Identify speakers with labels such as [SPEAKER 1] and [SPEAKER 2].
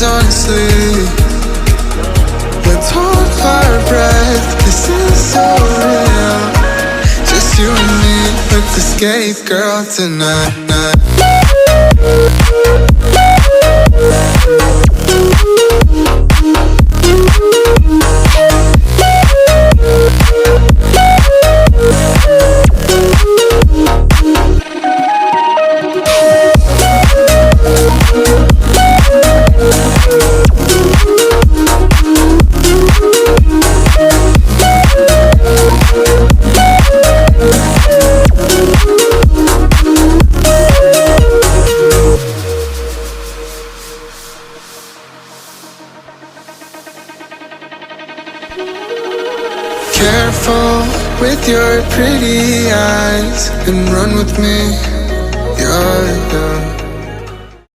[SPEAKER 1] 'cause honestly, let's hold our breath, this is so real. Just you and me with the escape girl tonight. Careful with your pretty eyes and run with me, yeah.